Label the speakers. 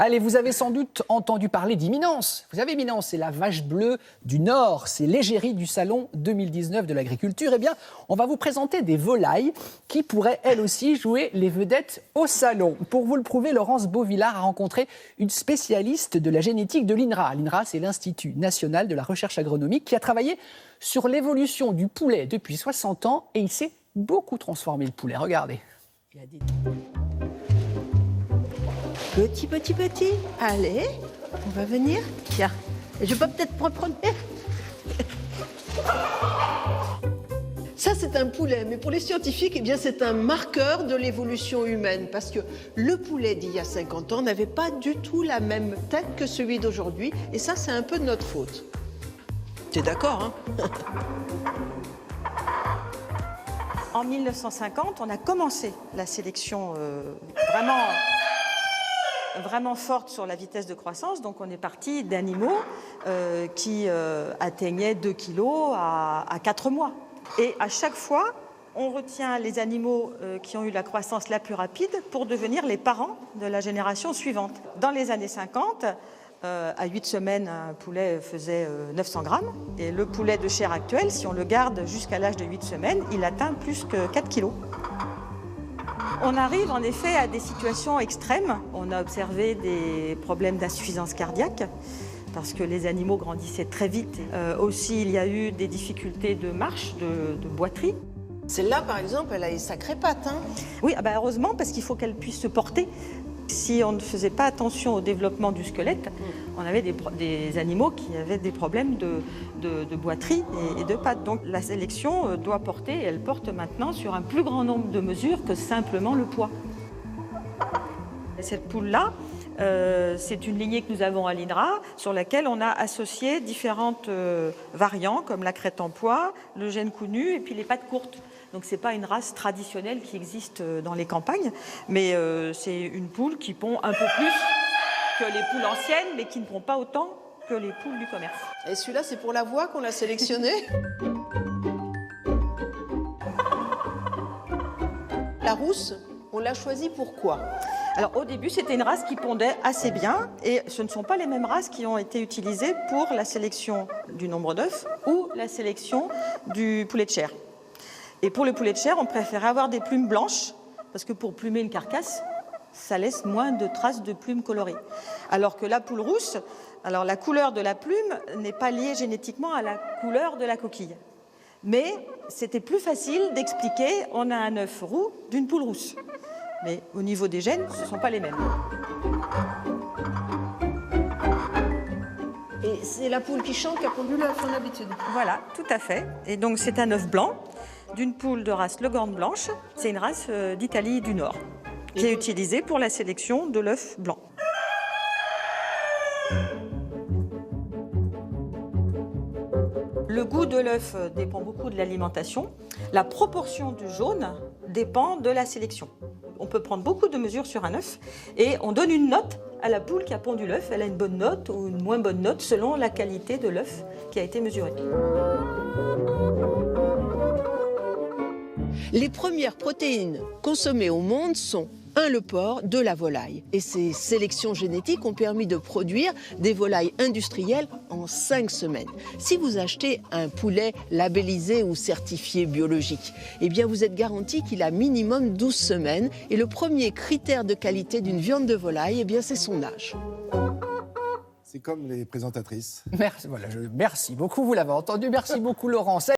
Speaker 1: Allez, vous avez sans doute entendu parler d'Imminence. Vous savez, Imminence, c'est la vache bleue du Nord. C'est l'égérie du Salon 2019 de l'agriculture. Eh bien, on va vous présenter des volailles qui pourraient, elles aussi, jouer les vedettes au Salon. Pour vous le prouver, Laurence Beauvillard a rencontré une spécialiste de la génétique de l'INRA. L'INRA, c'est l'Institut national de la recherche agronomique qui a travaillé sur l'évolution du poulet depuis 60 ans et il s'est beaucoup transformé, le poulet. Regardez. Il a des...
Speaker 2: Petit. Allez, on va venir. Tiens, je peux peut-être reprendre. Ça, c'est un poulet, mais pour les scientifiques, eh bien, c'est un marqueur de l'évolution humaine, parce que le poulet d'il y a 50 ans n'avait pas du tout la même tête que celui d'aujourd'hui, et ça, c'est un peu de notre faute. T'es d'accord, hein?
Speaker 3: En 1950, on a commencé la sélection vraiment forte sur la vitesse de croissance. Donc on est parti d'animaux qui atteignaient 2 kilos à 4 mois. Et à chaque fois, on retient les animaux qui ont eu la croissance la plus rapide pour devenir les parents de la génération suivante. Dans les années 50, à 8 semaines, un poulet faisait 900 grammes. Et le poulet de chair actuel, si on le garde jusqu'à l'âge de 8 semaines, il atteint plus que 4 kilos. On arrive en effet à des situations extrêmes. On a observé des problèmes d'insuffisance cardiaque parce que les animaux grandissaient très vite. Aussi, il y a eu des difficultés de marche, de boiterie.
Speaker 2: Celle-là, par exemple, elle a des sacrées pattes, hein?
Speaker 3: Oui, heureusement, parce qu'il faut qu'elle puisse se porter. Si on ne faisait pas attention au développement du squelette, on avait des animaux qui avaient des problèmes de boiterie et de pattes. Donc la sélection doit porter, et elle porte maintenant sur un plus grand nombre de mesures que simplement le poids. Et cette poule-là, c'est une lignée que nous avons à l'INRA, sur laquelle on a associé différentes variants, comme la crête en pois, le gène cou nu et puis les pattes courtes. Donc ce n'est pas une race traditionnelle qui existe dans les campagnes, mais c'est une poule qui pond un peu plus que les poules anciennes, mais qui ne pond pas autant que les poules du commerce.
Speaker 2: Et celui-là, c'est pour la voix qu'on l'a sélectionné? La rousse, on l'a choisie pourquoi?
Speaker 3: Alors au début, c'était une race qui pondait assez bien, et ce ne sont pas les mêmes races qui ont été utilisées pour la sélection du nombre d'œufs ou la sélection du poulet de chair. Et pour le poulet de chair, on préférait avoir des plumes blanches, parce que pour plumer une carcasse, ça laisse moins de traces de plumes colorées. Alors que la poule rousse, alors la couleur de la plume n'est pas liée génétiquement à la couleur de la coquille. Mais c'était plus facile d'expliquer, on a un œuf roux d'une poule rousse. Mais au niveau des gènes, ce ne sont pas les mêmes.
Speaker 2: Et c'est la poule qui chante qui a pondu l'œuf en habitude.
Speaker 3: Voilà, tout à fait. Et donc c'est un œuf blanc d'une poule de race Leghorn blanche. C'est une race d'Italie du Nord qui est utilisée pour la sélection de l'œuf blanc. Le goût de l'œuf dépend beaucoup de l'alimentation. La proportion du jaune dépend de la sélection. On peut prendre beaucoup de mesures sur un œuf et on donne une note à la poule qui a pondu l'œuf. Elle a une bonne note ou une moins bonne note selon la qualité de l'œuf qui a été mesuré.
Speaker 2: Les premières protéines consommées au monde sont 1, le porc, 2, la volaille. Et ces sélections génétiques ont permis de produire des volailles industrielles en 5 semaines. Si vous achetez un poulet labellisé ou certifié biologique, eh bien vous êtes garanti qu'il a minimum 12 semaines. Et le premier critère de qualité d'une viande de volaille, eh bien c'est son âge.
Speaker 4: C'est comme les présentatrices.
Speaker 1: Merci beaucoup, vous l'avez entendu. Merci beaucoup, Laurence.